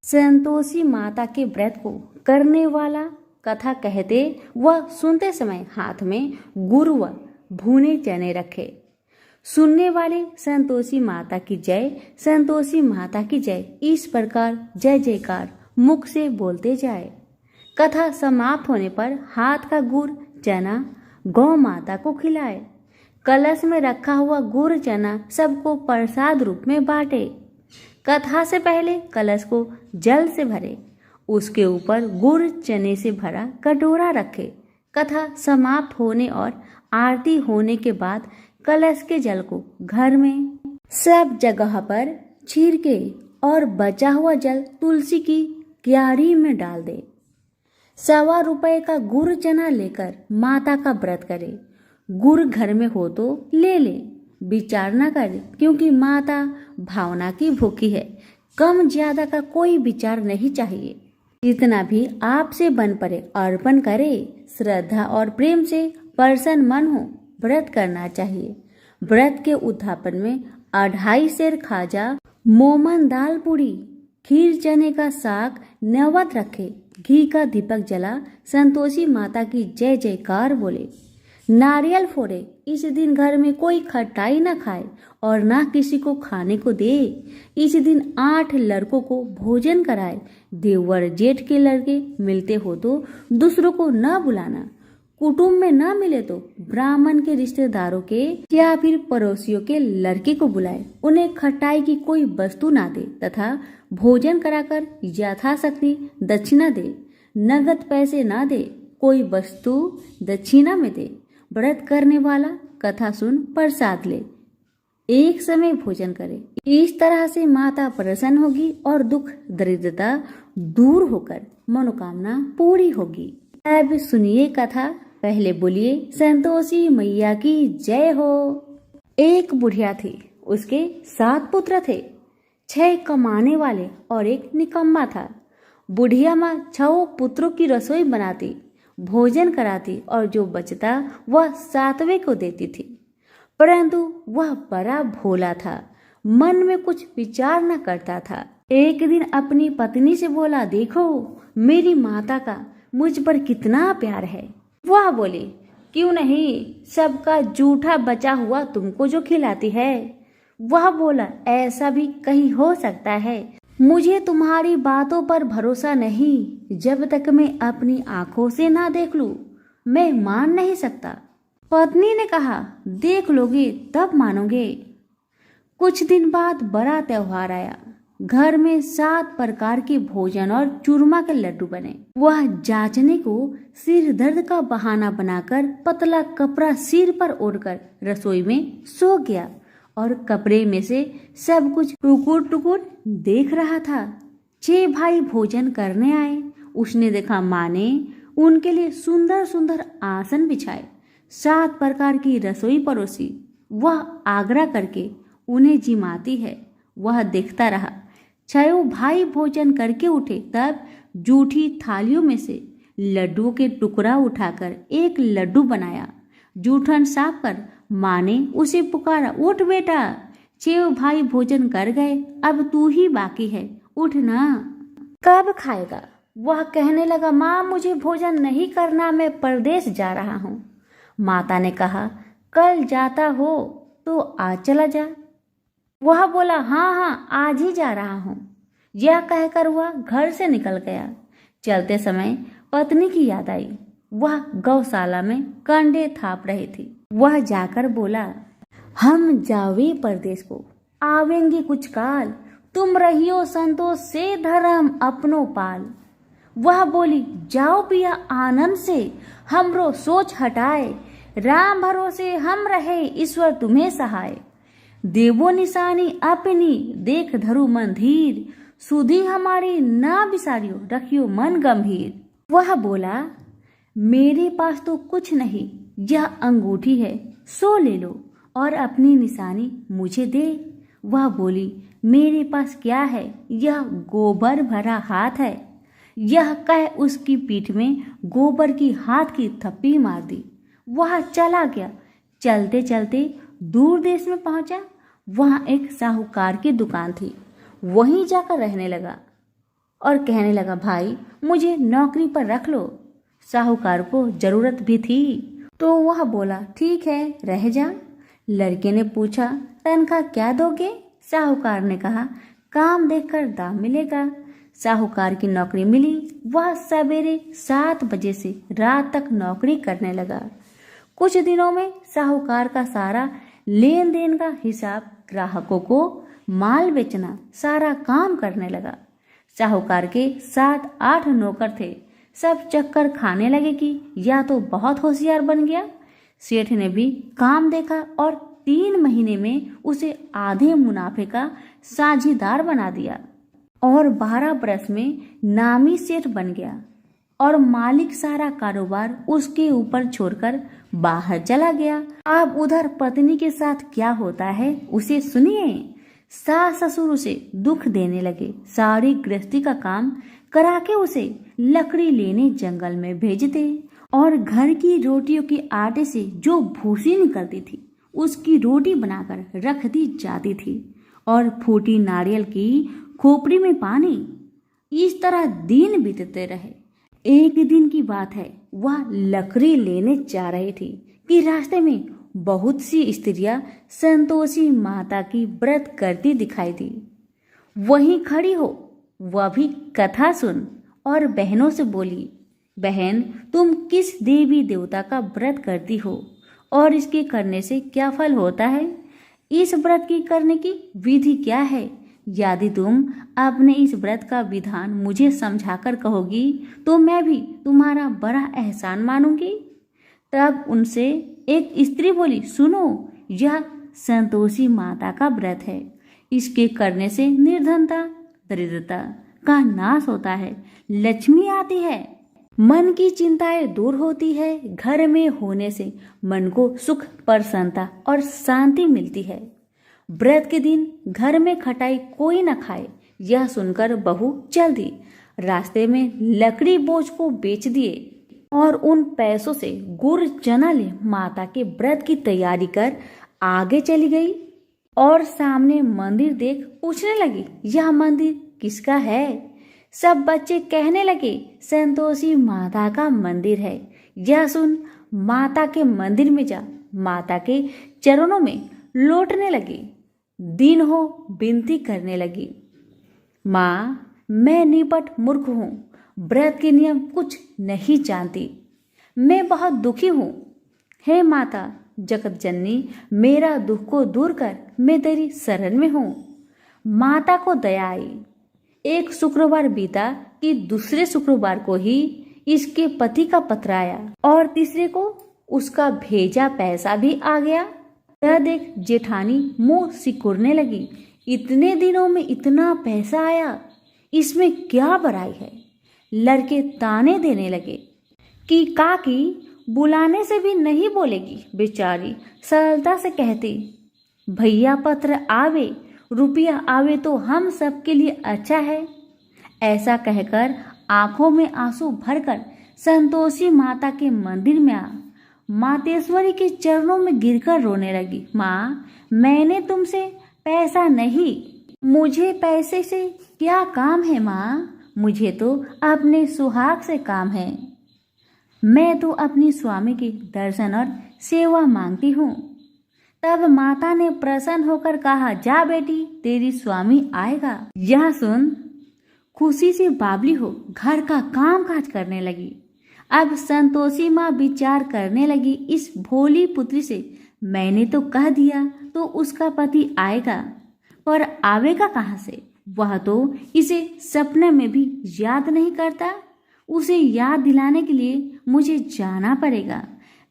संतोषी माता के व्रत को करने वाला कथा कहते व सुनते समय हाथ में गुड़ व भुने चने रखे। सुनने वाले संतोषी माता की जय, संतोषी माता की जय, इस प्रकार जय जयकार मुख से बोलते जाए। कथा समाप्त होने पर हाथ का गुड़ चना गौ माता को खिलाए। कलश में रखा हुआ गुड़ चना सबको प्रसाद रूप में बांटे। कथा से पहले कलश को जल से भरे, उसके ऊपर गुड़ चने से भरा कटोरा रखे। कथा समाप्त होने और आरती होने के बाद कलश के जल को घर में सब जगह पर छिड़के और बचा हुआ जल तुलसी की क्यारी में डाल दे। ₹1.25 का गुड़ चना लेकर माता का व्रत करे। गुड़ घर में हो तो ले ले, विचार न कर, क्योंकि माता भावना की भूखी है। कम ज्यादा का कोई विचार नहीं चाहिए। जितना भी आपसे बन पड़े अर्पण करे। श्रद्धा और प्रेम से प्रसन्न मन हो व्रत करना चाहिए। व्रत के उद्यापन में 2.5 सेर खाजा, मोमन दाल पूरी, खीर चने का साग नैवेद्य रखे, घी का दीपक जला संतोषी माता की जय जयकार बोले, नारियल फोड़े। इस दिन घर में कोई खटाई न खाए और ना किसी को खाने को दे। इस दिन 8 लड़कों को भोजन कराए। देवर जेठ के लड़के मिलते हो तो दूसरों को न बुलाना। कुटुंब में न मिले तो ब्राह्मण के रिश्तेदारों के या फिर पड़ोसियों के लड़के को बुलाए। उन्हें खटाई की कोई वस्तु ना दे तथा भोजन कराकर यथाशक्ति दक्षिणा दे। नगद पैसे ना दे, कोई वस्तु दक्षिणा में दे। व्रत करने वाला कथा सुन प्रसाद ले, एक समय भोजन करे। इस तरह से माता प्रसन्न होगी और दुख दरिद्रता दूर होकर मनोकामना पूरी होगी। अब सुनिए कथा। पहले बोलिए संतोषी मैया की जय हो। एक बुढ़िया थी, उसके 7 पुत्र थे। 6 कमाने वाले और एक निकम्मा था। बुढ़िया माँ 6 पुत्रों की रसोई बनाती, भोजन कराती और जो बचता वह 7वें को देती थी। परंतु वह बड़ा भोला था, मन में कुछ विचार न करता था। एक दिन अपनी पत्नी से बोला, देखो मेरी माता का मुझ पर कितना प्यार है। वह बोली, क्यों नहीं, सबका जूठा बचा हुआ तुमको जो खिलाती है। वह बोला, ऐसा भी कहीं हो सकता है। मुझे तुम्हारी बातों पर भरोसा नहीं। जब तक मैं अपनी आंखों से ना देख लूं, मैं मान नहीं सकता। पत्नी ने कहा, देख लोगे तब मानोगे। कुछ दिन बाद बड़ा त्योहार आया। घर में 7 प्रकार के भोजन और चूरमा के लड्डू बने। वह जांचने को सिर दर्द का बहाना बनाकर पतला कपड़ा सिर पर ओढ़कर रसोई में सो गया और कपड़े में से सब कुछ टुकुर टुकुर देख रहा था। 6 भाई भोजन करने आए। उसने देखा माँ ने उनके लिए सुंदर सुंदर आसन बिछाए, 7 प्रकार की रसोई परोसी। वह आग्रह करके उन्हें जिमाती है। वह देखता रहा। 6 भाई भोजन करके उठे, तब जूठी थालियों में से लड्डुओं के टुकड़ा उठाकर एक लड्डू बनाया। जूठन साफ कर माँ ने उसे पुकारा, उठ बेटा, 6 भाई भोजन कर गए, अब तू ही बाकी है, उठ ना। कब खाएगा? वह कहने लगा, माँ मुझे भोजन नहीं करना, मैं परदेश जा रहा हूँ। माता ने कहा, कल जाता हो तो आज चला जा। वह बोला, हाँ हाँ आज ही जा रहा हूँ। यह कहकर वह घर से निकल गया। चलते समय पत्नी की याद आई। वह गौशाला में कंडे थाप रही थी। वह जाकर बोला, हम जावे परदेश को, आवेंगे कुछ काल, तुम रहियो संतोष से धर्म अपनो पाल। वह बोली, जाओ पिया आनंद से, हमरो सोच हटाए, राम भरोसे हम रहे, ईश्वर तुम्हें सहाय। देवो निशानी अपनी, देख धरु मन धीर, सुधी हमारी ना बिसारियो, रखियो मन गंभीर। वह बोला, मेरे पास तो कुछ नहीं, यह अंगूठी है, सो ले लो और अपनी निशानी मुझे दे। वह बोली, मेरे पास क्या है, यह गोबर भरा हाथ है। यह कह उसकी पीठ में गोबर की हाथ की थप्पी मार दी। वह चला गया। चलते चलते दूर देश में पहुंचा। वहां एक साहूकार की दुकान थी। वहीं जाकर रहने लगा और कहने लगा, भाई मुझे नौकरी पर रख लो। साहूकार को जरूरत भी थी तो वह बोला, ठीक है रह जा। लड़के ने पूछा, तनख्वाह क्या दोगे? साहूकार ने कहा, काम देखकर दाम मिलेगा। साहूकार की नौकरी मिली। वह सवेरे 7 बजे से रात तक नौकरी करने लगा। कुछ दिनों में साहूकार का सारा लेन देन का हिसाब, ग्राहकों को माल बेचना, सारा काम करने लगा। साहूकार के 7-8 नौकर थे। सब चक्कर खाने लगे कि या तो बहुत होशियार बन गया। सेठ ने भी काम देखा और 3 महीने में उसे आधे मुनाफे का साझीदार बना दिया और 12 बरस में नामी सेठ बन गया। और मालिक सारा कारोबार उसके ऊपर छोड़कर बाहर चला गया। अब उधर पत्नी के साथ क्या होता है उसे सुनिए। सास ससुर उसे दुख देने लगे, सारी गृहस्थी का काम करा के उसे लकड़ी लेने जंगल में भेजते और घर की रोटियों के आटे से जो भूसी निकलती थी उसकी रोटी बनाकर रख दी जाती थी और फूटी नारियल की खोपड़ी में पानी। इस तरह दिन बीतते रहे। एक दिन की बात है, वह लकड़ी लेने जा रही थी कि रास्ते में बहुत सी स्त्रियां संतोषी माता की व्रत करती दिखाई दी। वहीं खड़ी हो वह भी कथा सुन और बहनों से बोली, बहन तुम किस देवी देवता का व्रत करती हो और इसके करने से क्या फल होता है? इस व्रत की करने की विधि क्या है? यदि तुम अपने इस व्रत का विधान मुझे समझाकर कहोगी तो मैं भी तुम्हारा बड़ा एहसान मानूंगी। तब उनसे एक स्त्री बोली, सुनो, यह संतोषी माता का व्रत है। इसके करने से निर्धनता दरिद्रता का नाश होता है, लक्ष्मी आती है, मन की चिंताएं दूर होती है, घर में होने से मन को सुख प्रसन्नता और शांति मिलती है। व्रत के दिन घर में खटाई कोई न खाए। यह सुनकर बहू चल दी। रास्ते में लकड़ी बोझ को बेच दिए और उन पैसों से गुड़ चना ले माता के व्रत की तैयारी कर आगे चली गई और सामने मंदिर देख पूछने लगी, यह मंदिर किसका है? सब बच्चे कहने लगे, संतोषी माता का मंदिर है। यह सुन माता के मंदिर में जा माता के चरणों में लौटने लगी। दिन हो विनती करने लगी, माँ मैं निपट मूर्ख हूँ, व्रत के नियम कुछ नहीं जानती, मैं बहुत दुखी हूँ। हे माता जगत जननी, मेरा दुख को दूर कर, मैं तेरी शरण में हूँ। माता को दया आई। एक शुक्रवार बीता कि दूसरे शुक्रवार को ही इसके पति का पत्र आया और तीसरे को उसका भेजा पैसा भी आ गया। यह देख जेठानी मुंह सिकुड़ने लगी, इतने दिनों में इतना पैसा आया, इसमें क्या बुराई है? लड़के ताने देने लगे कि काकी बुलाने से भी नहीं बोलेगी। बेचारी सरलता से कहती, भैया पत्र आवे रुपया आवे तो हम सबके लिए अच्छा है। ऐसा कहकर आंखों में आंसू भरकर संतोषी माता के मंदिर में आ मातेश्वरी के चरणों में गिरकर रोने लगी। माँ मैंने तुमसे पैसा नहीं, मुझे पैसे से क्या काम है माँ, मुझे तो अपने सुहाग से काम है। मैं तो अपनी स्वामी के दर्शन और सेवा मांगती हूँ। तब माता ने प्रसन्न होकर कहा, जा बेटी तेरी स्वामी आएगा। यह सुन खुशी से बावली हो घर का काम काज करने लगी। अब संतोषी माँ विचार करने लगी, इस भोली पुत्री से मैंने तो कह दिया तो उसका पति आएगा, पर आवेगा कहाँ से? वह तो इसे सपने में भी याद नहीं करता। उसे याद दिलाने के लिए मुझे जाना पड़ेगा।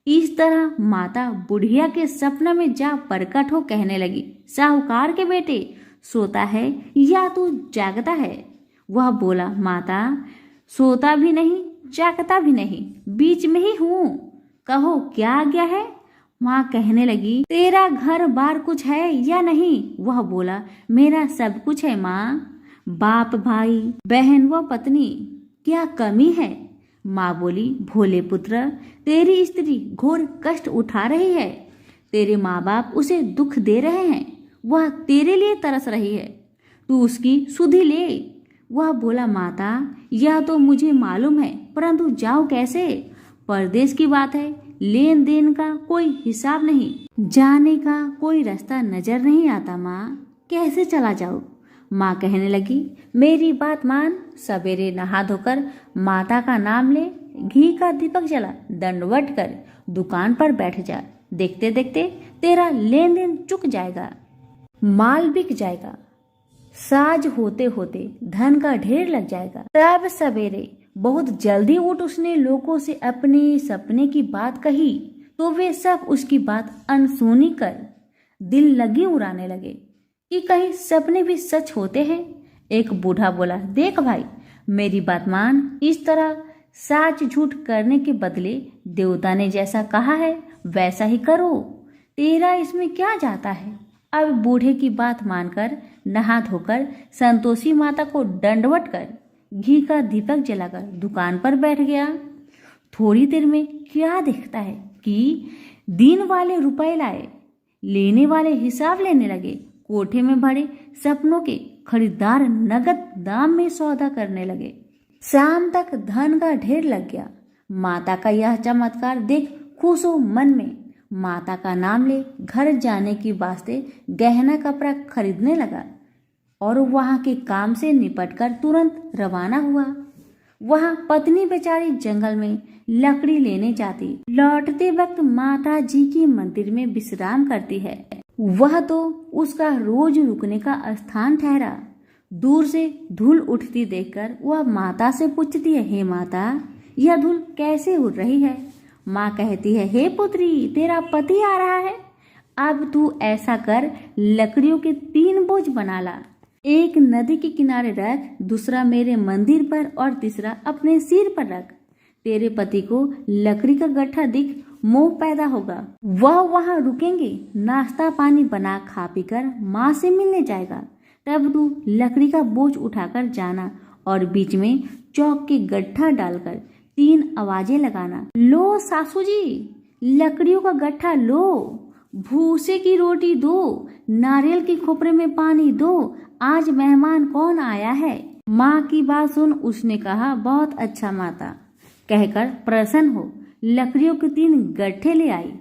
इस तरह माता बुढ़िया के सपने में जा प्रकट हो कहने लगी, साहूकार के बेटे सोता है या तू जागता है? वह बोला, माता सोता भी नहीं जागता भी नहीं, बीच में ही हूँ, कहो क्या आज्ञा है? माँ कहने लगी, तेरा घर बार कुछ है या नहीं? वह बोला, मेरा सब कुछ है माँ, बाप भाई बहन व पत्नी, क्या कमी है? माँ बोली, भोले पुत्र तेरी स्त्री घोर कष्ट उठा रही है, तेरे माँ बाप उसे दुख दे रहे हैं, वह तेरे लिए तरस रही है, तू उसकी सुधि ले। वह बोला, माता यह तो मुझे मालूम है, परंतु जाऊं कैसे? परदेश की बात है, लेन देन का कोई हिसाब नहीं, जाने का कोई रास्ता नजर नहीं आता माँ, कैसे चला जाऊं? माँ कहने लगी, मेरी बात मान, सवेरे नहा धोकर माता का नाम ले, घी का दीपक जला, दंडवत कर दुकान पर बैठ जा, देखते देखते तेरा लेन देन चुक जाएगा, माल बिक जाएगा, साज होते होते धन का ढेर लग जाएगा। तब सवेरे बहुत जल्दी उठ उसने लोगों से अपने सपने की बात कही तो वे सब उसकी बात अनसुनी कर दिल लगी उड़ाने लगे कि कहीं सपने भी सच होते हैं। एक बूढ़ा बोला, देख भाई मेरी बात मान, इस तरह सच झूठ करने के बदले देवता ने जैसा कहा है वैसा ही करो, तेरा इसमें क्या जाता है। अब बूढ़े की बात मानकर नहा धोकर संतोषी माता को दंडवत कर घी का दीपक जलाकर दुकान पर बैठ गया। थोड़ी देर में क्या देखता है कि दिन वाले रुपए लाए, लेने वाले हिसाब लेने लगे। कोठे में भरे सपनों के खरीदार नगद दाम में सौदा करने लगे। शाम तक धन का ढेर लग गया। माता का यह चमत्कार देख खुश हो मन में माता का नाम ले घर जाने की वास्ते गहना कपड़ा खरीदने लगा और वहां के काम से निपटकर तुरंत रवाना हुआ। वहां पत्नी बेचारी जंगल में लकड़ी लेने जाती, लौटते वक्त माता जी की मंदिर में विश्राम करती है। वह तो उसका रोज रुकने का स्थान ठहरा। दूर से धूल उठती देखकर वह माता से पूछती है, हे माता, यह धूल कैसे उड़ रही है। माँ कहती है, हे पुत्री, तेरा पति आ रहा है। अब तू ऐसा कर, लकड़ियों के 3 बोझ बना ला, एक नदी के किनारे रख, दूसरा मेरे मंदिर पर और तीसरा अपने सिर पर रख। तेरे पति को लकड़ी का गट्ठा दिख मोह पैदा होगा, वह वहां रुकेंगे, नाश्ता पानी बना खा पीकर माँ से मिलने जाएगा। तब तू लकड़ी का बोझ उठाकर जाना और बीच में चौक के गट्ठा डालकर 3 आवाजें लगाना, लो सासू जी, लकड़ियों का गट्ठा लो, भूसे की रोटी दो, नारियल के खोपरे में पानी दो, आज मेहमान कौन आया है। माँ की बात सुन उसने कहा, बहुत अच्छा माता, कहकर प्रसन्न हो लकड़ियों के 3 गट्ठे ले आई।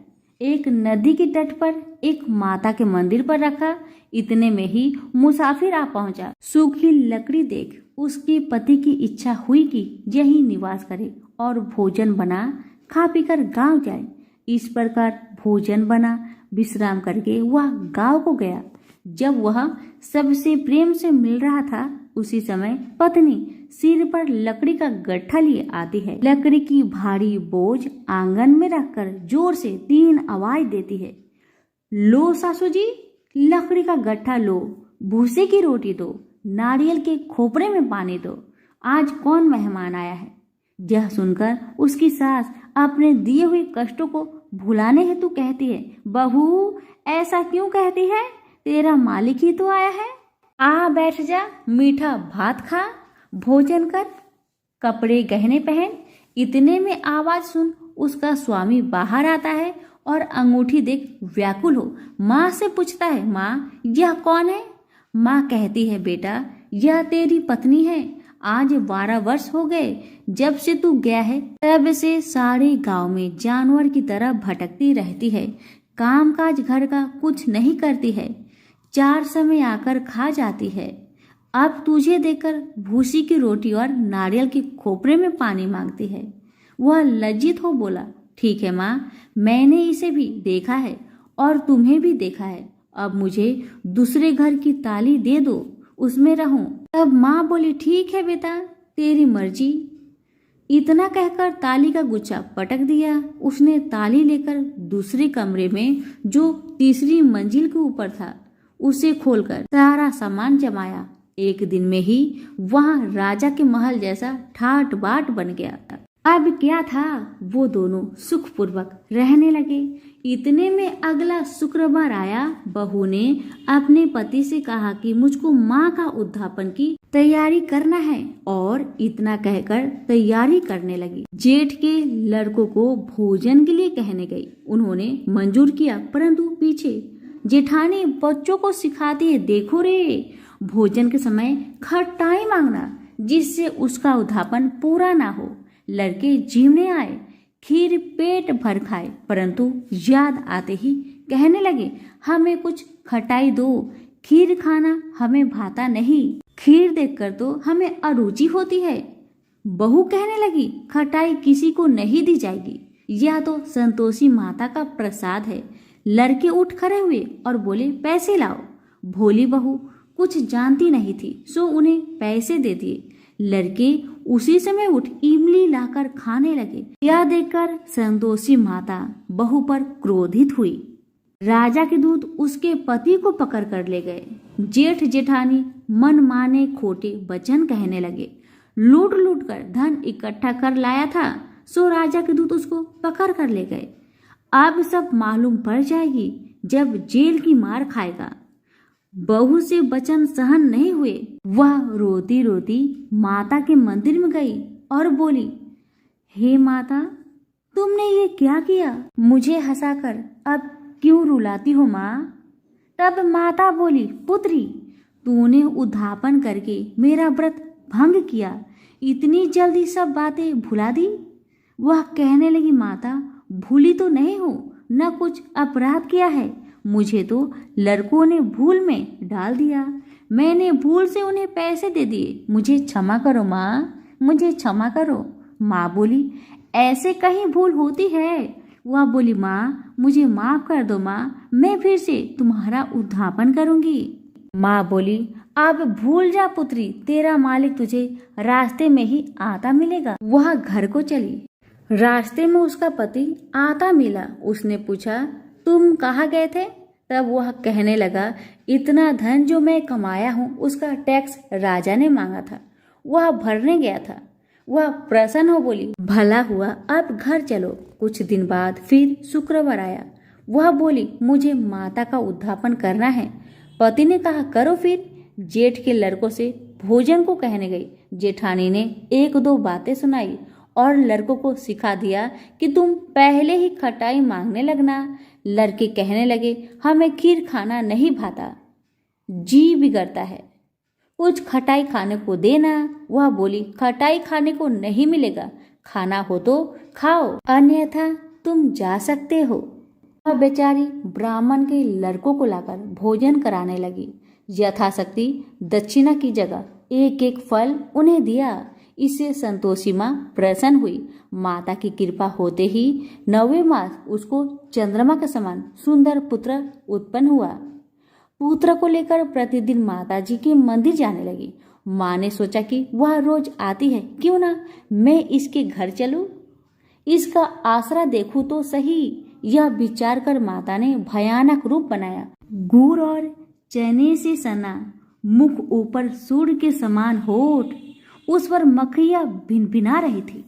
एक नदी के तट पर, एक माता के मंदिर पर रखा। इतने में ही मुसाफिर आ पहुंचा। सूखी लकड़ी देख उसके पति की इच्छा हुई कि यही निवास करे और भोजन बना खा पीकर गांव जाए। इस प्रकार भोजन बना, विश्राम करके वह गांव को गया। जब वह सबसे प्रेम से मिल रहा था, उसी समय पत्नी सिर पर लकड़ी का गट्ठा लिए आती है। लकड़ी की भारी बोझ आंगन में रखकर जोर से 3 आवाज देती है, लो सासू जी, लकड़ी का गट्ठा लो, भूसे की रोटी दो, नारियल के खोपरे में पानी दो, आज कौन मेहमान आया है। यह सुनकर उसकी सास अपने दिए हुए कष्टों को भुलाने हेतु कहती है, बहू ऐसा क्यों कहती है, तेरा मालिक ही तो आया है। आ बैठ जा, मीठा भात खा, भोजन कर, कपड़े गहने पहन। इतने में आवाज सुन उसका स्वामी बाहर आता है और अंगूठी देख व्याकुल हो माँ से पूछता है, माँ यह कौन है। माँ कहती है, बेटा यह तेरी पत्नी है। आज 12 वर्ष हो गए जब से तू गया है, तब से सारे गांव में जानवर की तरह भटकती रहती है, कामकाज घर का कुछ नहीं करती है, 4 समय आकर खा जाती है। अब तुझे देखकर भूसी की रोटी और नारियल के खोपरे में पानी मांगती है। वह लज्जित हो बोला, ठीक है माँ, मैंने इसे भी देखा है और तुम्हें भी देखा है। अब मुझे दूसरे घर की ताली दे दो, उसमें रहूं। तब माँ बोली, ठीक है बेटा, तेरी मर्जी। इतना कहकर ताली का गुच्छा पटक दिया। उसने ताली लेकर दूसरे कमरे में जो तीसरी मंजिल के ऊपर था उसे खोलकर सारा सामान जमाया। एक दिन में ही वहां राजा के महल जैसा ठाट बाट बन गया। अब क्या था, वो दोनों सुखपूर्वक रहने लगे। इतने में अगला शुक्रवार आया। बहू ने अपने पति से कहा कि मुझको माँ का उद्यापन की तैयारी करना है और इतना कहकर तैयारी करने लगी। जेठ के लड़कों को भोजन के लिए कहने गई। उन्होंने मंजूर किया, परंतु पीछे जेठानी बच्चों को सिखाती है, देखो रे, भोजन के समय खटाई मांगना जिससे उसका उद्यापन पूरा ना हो। लड़के जीवने आए, खीर पेट भर खाए, परंतु याद आते ही कहने लगे, हमें कुछ खटाई दो, खीर खाना हमें भाता नहीं, खीर देखकर तो हमें अरुचि होती है। बहू कहने लगी, खटाई किसी को नहीं दी जाएगी, यह तो संतोषी माता का प्रसाद है। लड़के उठ खड़े हुए और बोले, पैसे लाओ। भोली बहू कुछ जानती नहीं थी, सो उन्हें पैसे दे दिए। लड़के उसी समय उठ इमली लाकर खाने लगे। यह देखकर संतोषी माता बहू पर क्रोधित हुई। राजा के दूत उसके पति को पकड़ कर ले गए। जेठ जेठानी मन माने खोटे वचन कहने लगे। लूट लूट कर धन इकट्ठा कर लाया था, सो राजा के दूत उसको पकड़ कर ले गए। अब सब मालूम पड़ जाएगी जब जेल की मार खाएगा। बहू से वचन सहन नहीं हुए, वह रोती रोती माता के मंदिर में गई और बोली, हे माता, तुमने ये क्या किया? मुझे हंसाकर अब क्यों रुलाती हो माँ? तब माता बोली, पुत्री, तूने उद्धापन करके मेरा व्रत भंग किया, इतनी जल्दी सब बातें भुला दी? वह कहने लगी, माता, भूली तो नहीं हूँ, न कुछ अपराध किया है, मुझे तो लड़कों ने भूल में डाल दिया, मैंने भूल से उन्हें पैसे दे दिए, मुझे क्षमा करो माँ, मुझे क्षमा करो। माँ बोली, ऐसे कहीं भूल होती है? वह बोली, माँ, मुझे माफ कर दो माँ, मैं फिर से तुम्हारा उद्धापन करूंगी। माँ बोली, अब भूल जा पुत्री, तेरा मालिक तुझे रास्ते में ही आता मिलेगा। वह घर को चली। रास्ते में उसका पति आता मिला। उसने पूछा, तुम कहाँ गए थे? तब वह कहने लगा, इतना धन जो मैं कमाया हूँ उसका टैक्स राजा ने मांगा था, वह भरने गया था। वह प्रसन्न हो बोली, भला हुआ, अब घर चलो। कुछ दिन बाद फिर शुक्रवार आया। वह बोली, मुझे माता का उद्धापन करना है। पति ने कहा, करो फिर। जेठ के लड़कों से भोजन को कहने गई। जेठानी ने एक दो बातें सुनाई और लड़कों को सिखा दिया कि तुम पहले ही खटाई मांगने लगना। लड़के कहने लगे, हमें खीर खाना नहीं भाता, जी बिगड़ता है, कुछ खटाई खाने को देना। वह बोली, खटाई खाने को नहीं मिलेगा, खाना हो तो खाओ, अन्यथा तुम जा सकते हो। वह बेचारी ब्राह्मण के लड़कों को लाकर भोजन कराने लगी। यथाशक्ति दक्षिणा की जगह एक एक फल उन्हें दिया। इससे संतोषी माँ प्रसन्न हुई। माता की कृपा होते ही 9वें मास उसको चंद्रमा के समान सुंदर पुत्र उत्पन्न हुआ। पुत्र को लेकर प्रतिदिन माता जी के मंदिर जाने लगी। माँ ने सोचा कि वह रोज आती है, क्यों ना मैं इसके घर चलूं, इसका आसरा देखूं तो सही। यह विचार कर माता ने भयानक रूप बनाया। गुड़ और चने से सना, मुख ऊपर सूर्य के समान होठ, उस पर मक्खियां भिनभिना रही थी।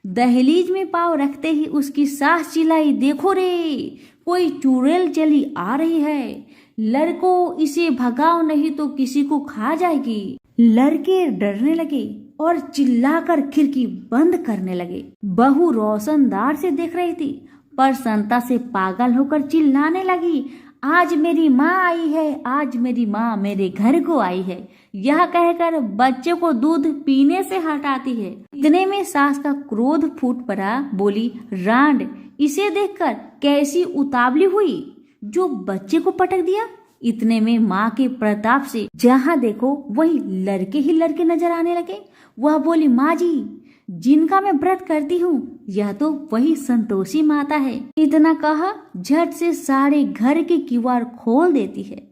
दहलीज में पांव रखते ही उसकी सास चिल्लाई, देखो रे, कोई चुड़ैल चली आ रही है, लड़को इसे भगाओ नहीं तो किसी को खा जाएगी। लड़के डरने लगे और चिल्लाकर खिड़की बंद करने लगे। बहू रोशनदार से देख रही थी, प्रसन्नता से पागल होकर चिल्लाने लगी, आज मेरी माँ आई है, आज मेरी माँ मेरे घर को आई है। यह कहकर बच्चे को दूध पीने से हटाती है। इतने में सास का क्रोध फूट पड़ा। बोली, रांड, इसे देखकर कैसी उतावली हुई जो बच्चे को पटक दिया। इतने में माँ के प्रताप से जहाँ देखो वही लड़के ही लड़के नजर आने लगे। वह बोली, माँ जी, जिनका मैं व्रत करती हूँ यह तो वही संतोषी माता है। इतना कहा झट से सारे घर के किवाड़ खोल देती है।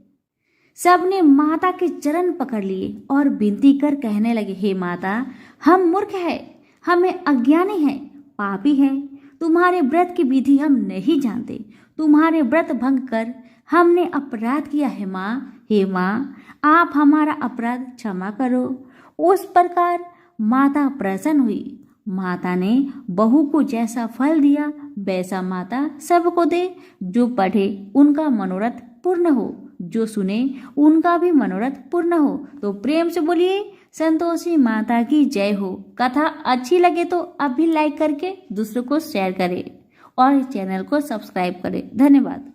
सबने माता के चरण पकड़ लिए और विनती कर कहने लगे, हे माता, हम मूर्ख है, हमें अज्ञानी है, पापी है, तुम्हारे व्रत की विधि हम नहीं जानते, तुम्हारे व्रत भंग कर हमने अपराध किया है माँ। हे माँ, आप हमारा अपराध क्षमा करो। उस प्रकार माता प्रसन्न हुई। माता ने बहू को जैसा फल दिया वैसा माता सबको दे। जो पढ़े उनका मनोरथ पूर्ण हो, जो सुने उनका भी मनोरथ पूर्ण हो। तो प्रेम से बोलिए, संतोषी माता की जय हो। कथा अच्छी लगे तो अब भी लाइक करके दूसरों को शेयर करें और चैनल को सब्सक्राइब करें। धन्यवाद।